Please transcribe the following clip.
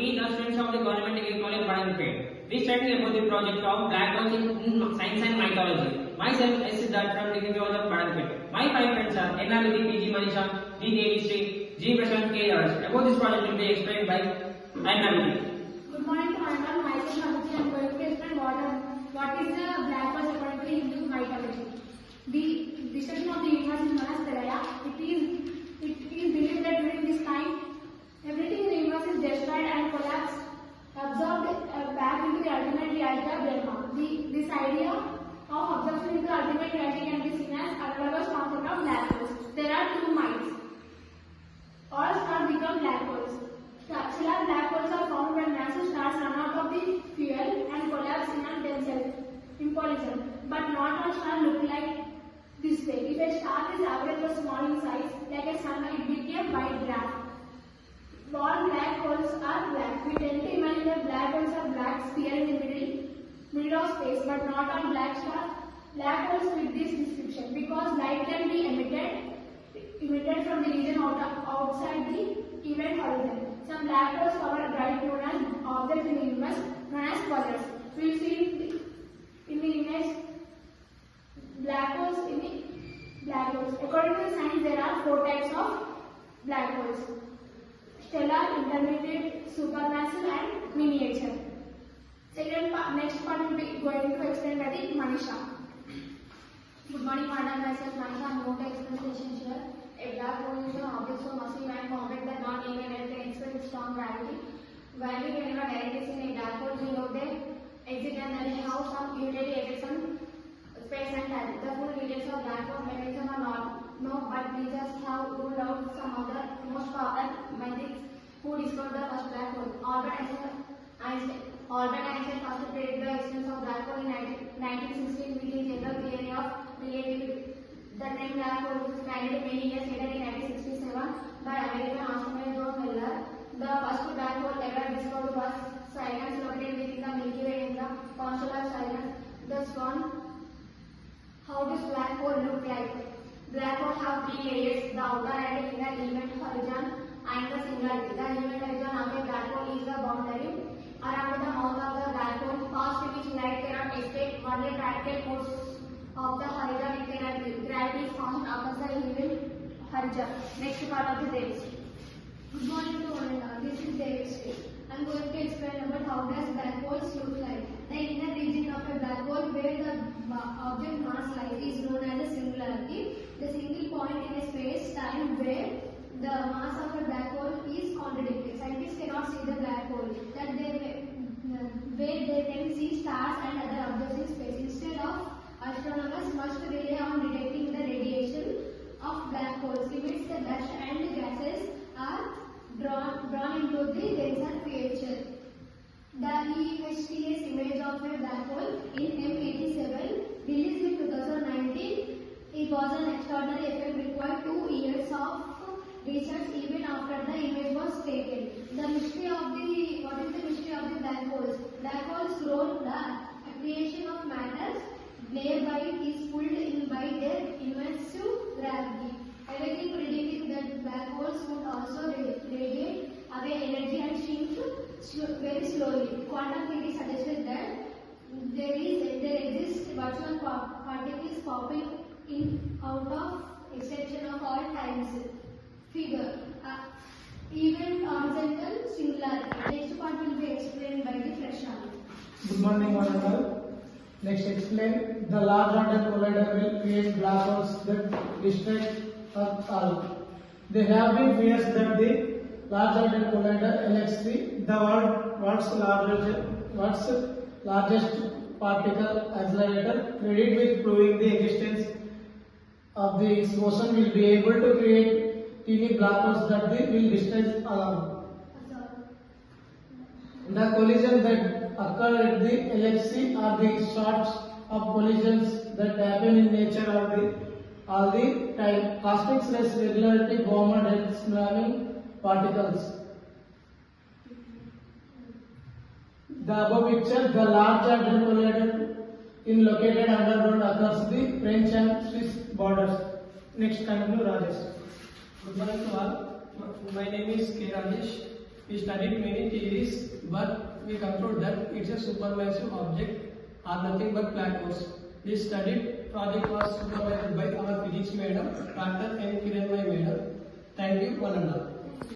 we the students of the Government Degree College Badanpet. We study about the project of black holes in science and mythology. Myself is Siddharth from Degree College of Badanpet. My five friends are Enna PG Manisha, D. Devishri, G. Prashant, K. Raj. About this project will be explained by Enna. Good morning to everyone. Myself Abhijit. I am going to explain what is the black hole according to Hindu mythology. The destruction of the universe is known as Pralaya. It is believed that during this time, everything in the universe is destroyed and collapsed, absorbed back into the ultimate reality of Brahma. This idea of absorption into the ultimate reality can be seen as analogous concept of black holes. There are two minds. All stars become black holes. Stellar black holes are found when massive stars run out of the fuel and collapse in on themselves, implosion. But not all stars look like this way. If a star is average or small in size, like a sun, it will be a white graph. All black holes are black. We tend to imagine that black holes are black sphere in the middle of space, but not all black holes fit this description because light can be emitted from the region outside the event horizon. Some black holes cover bright known as objects in the universe known as quasars. We will see in the image black holes in the black holes. According to the science, there are four types of black holes: stellar, intermediate, supermassive, and miniature. Next part will be going to explain by the Manisha. Good morning, madam. Myself Manisha. I am going to explain the session here. A black hole is an object so massive and compact that not even Earth can experience strong gravity. While we cannot directly see a black hole, we know they exist and they have some utility effects on space and time. The full details of black hole mechanism are not known, but we just have ruled out some of the most powerful minds who discovered the first black hole. Albert Einstein first predicted the existence of black hole in 1916 with his general theory of relativity. The term black hole was created many years later in 1967 by American astronomer John Miller. The first black hole ever discovered was Cygnus, located within the Milky Way in the constellation of Cygnus. Thus one, how does black hole look like? Black holes have three layers: the outer and the inner event horizon and the singularity. The event horizon of a black hole is the boundary around the mouth of the black hole, past which light cannot escape. One day practical force of the horizon it cannot be. Gravity is found across the event horizon. Next part of the day. Good morning to all. This is Devishri. I am going to explain about how does black holes look like. The inner region of a black hole where the object mass lies is known as the singularity. The single point in a space-time where the mass of a black hole is contradicted. Scientists cannot see the black hole. Where they can see stars and other objects in space. Instead of astronomers must rely on detecting the radiation of black holes. Limits the dust and gases are drawn into the denser creature. The EHTS image of a black hole in M87 released in 2019. It was an extraordinary effect required 2 years of research even after the image was taken. What is the mystery of the black holes? Black holes grow the creation of matter layer by it is pulled in by their immense gravity. Everything predicting that black holes would also radiate away energy and shrink very slowly. Quantum theory suggested that there exist virtual particles popping in out of exception of all times. Figure event horizontal singularity. Next part will be explained by the Prashant. Good morning, one and all. Next, explain the Large Hadron Collider will create black holes that destroy Earth all. There have been fears that the Large Hadron Collider LHC, the world's largest particle accelerator, credited with proving the existence of the boson, will be able to create teeny black holes that will destroy alone. The collision that occur at the LHC are the sorts of collisions that happen in nature all the time. Cosmic rays regularity bombarded slamming particles. The above picture, the Large Hadron Collider located underground across the French and Swiss borders. Next, continue, Rajesh. Good morning to all. My name is K. Rajesh. We studied many theories, but we conclude that it's a supermassive object are nothing but black holes. This studied project was supervised by our physics madam, Dr. N. Kiranmay madam. Thank you, one and all.